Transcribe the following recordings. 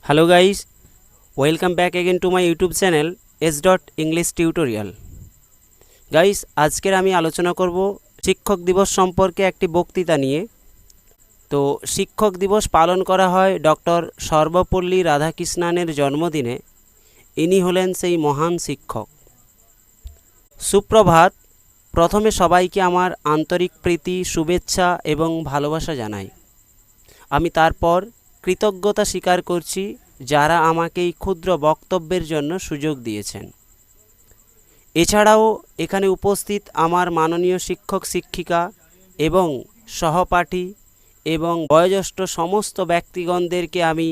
Hello guys, welcome back again to my YouTube channel S.English Tutorial. Guys, আজকের আমি আলোচনা করব শিক্ষক দিবস সম্পর্কে একটি বক্তৃতা নিয়ে। তো শিক্ষক দিবস পালন করা হয় ডক্টর সর্বপল্লী রাধাকৃষ্ণনের জন্মদিনে। ইনি হলেন সেই মহান শিক্ষক। সুপ্রভাত। প্রথমে সবাইকে আমার আন্তরিক প্রীতি, শুভেচ্ছা এবং ভালোবাসা জানাই। আমি তারপর কৃতজ্ঞতা স্বীকার করছি যারা আমাকে এই ক্ষুদ্র বক্তব্যের জন্য সুযোগ দিয়েছেন। এছাড়াও এখানে উপস্থিত আমার মাননীয় শিক্ষক শিক্ষিকা এবং সহপাঠী এবং বয়োজ্যেষ্ঠ সমস্ত ব্যক্তিগণদেরকে আমি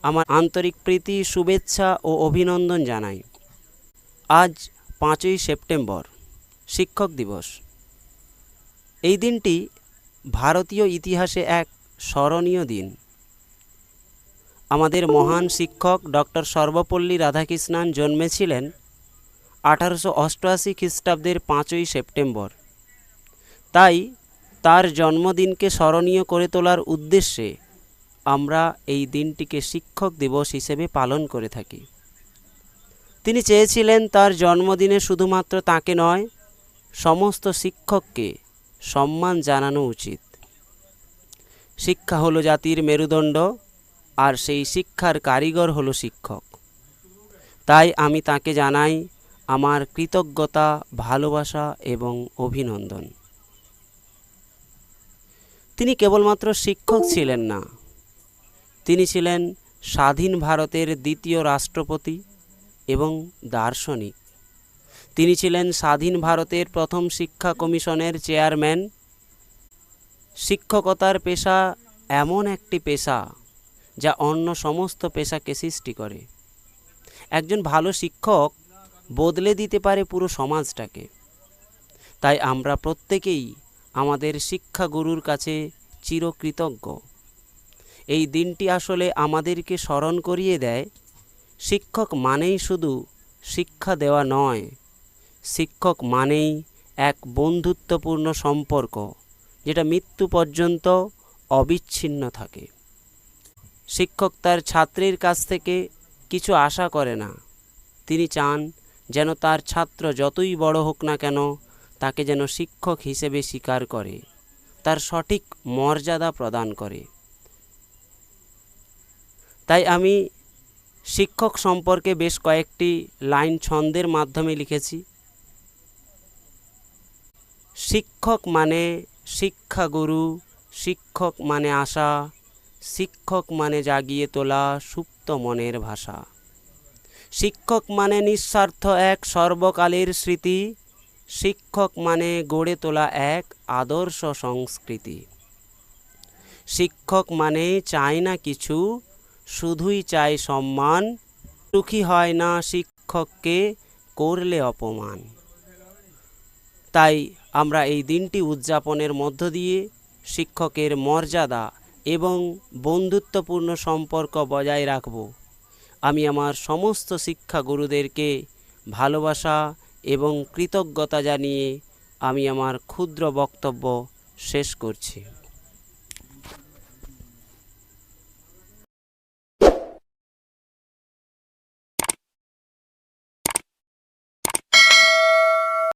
আমার আন্তরিক প্রীতি, শুভেচ্ছা ও অভিনন্দন জানাই। আজ 5ই সেপ্টেম্বর, শিক্ষক দিবস। এই দিনটি ভারতীয় ইতিহাসে এক স্মরণীয় দিন। আমাদের মহান শিক্ষক ডক্টর সর্বপল্লী রাধাকৃষ্ণন জন্মেছিলেন 1888 খ্রিস্টাব্দের 5ই সেপ্টেম্বর। তাই তার জন্মদিনকে স্মরণীয় করে তোলার উদ্দেশ্যে আমরা এই দিনটিকে শিক্ষক দিবস হিসেবে পালন করে থাকি। তিনি চেয়েছিলেন তার জন্মদিনে শুধুমাত্র তাকে নয়, সমস্ত শিক্ষককে সম্মান জানানো উচিত। শিক্ষা হলো জাতির মেরুদণ্ড, আর সেই শিক্ষার কারিগর হলো শিক্ষক। তাই আমি তাকে জানাই আমার কৃতজ্ঞতা, ভালোবাসা এবং অভিনন্দন। তিনি কেবলমাত্র শিক্ষক ছিলেন না, তিনি ছিলেন স্বাধীন ভারতের দ্বিতীয় রাষ্ট্রপতি এবং দার্শনিক। তিনি ছিলেন স্বাধীন ভারতের প্রথম শিক্ষা কমিশনের চেয়ারম্যান। শিক্ষকতার পেশা এমন একটি পেশা যা অন্য সমস্ত পেশাকে সৃষ্টি করে। একজন ভালো শিক্ষক বদলে দিতে পারে পুরো সমাজটাকে। তাই আমরা প্রত্যেকেই আমাদের শিক্ষাগুরুর কাছে চিরকৃতজ্ঞ। এই দিনটি আসলে আমাদেরকে স্মরণ করিয়ে দেয়, শিক্ষক মানেই শুধু শিক্ষা দেওয়া নয়, শিক্ষক মানেই এক বন্ধুত্বপূর্ণ সম্পর্ক যেটা মৃত্যু পর্যন্ত অবিচ্ছিন্ন থাকে। শিক্ষক তার ছাত্রের কাছ থেকে কিছু আশা করে না। তিনি চান যেন তার ছাত্র যতই বড় হোক না কেন, তাকে যেন শিক্ষক হিসেবে স্বীকার করে, তার সঠিক মর্যাদা প্রদান করে। তাই আমি শিক্ষক সম্পর্কে বেশ কয়েকটি লাইন ছন্দের মাধ্যমে লিখেছি। শিক্ষক মানে শিক্ষাগুরু, শিক্ষক মানে আশা, শিক্ষক মানে জাগিয়ে তোলা সুপ্ত মনের ভাষা। শিক্ষক মানে নিঃস্বার্থ এক সর্বকালের স্মৃতি, শিক্ষক মানে গড়ে তোলা এক আদর্শ সংস্কৃতি। শিক্ষক মানে চায় না কিছু, শুধুই চায় সম্মান, সুখী হয় না শিক্ষককে করলে অপমান। তাই আমরা এই দিনটি উদযাপনের মধ্য দিয়ে শিক্ষকের মর্যাদা এবং বন্ধুত্বপূর্ণ সম্পর্ক বজায় রাখব। আমি আমার সমস্ত শিক্ষাগুরুদেরকে ভালোবাসা এবং কৃতজ্ঞতা জানিয়ে আমি আমার ক্ষুদ্র বক্তব্য শেষ করছি।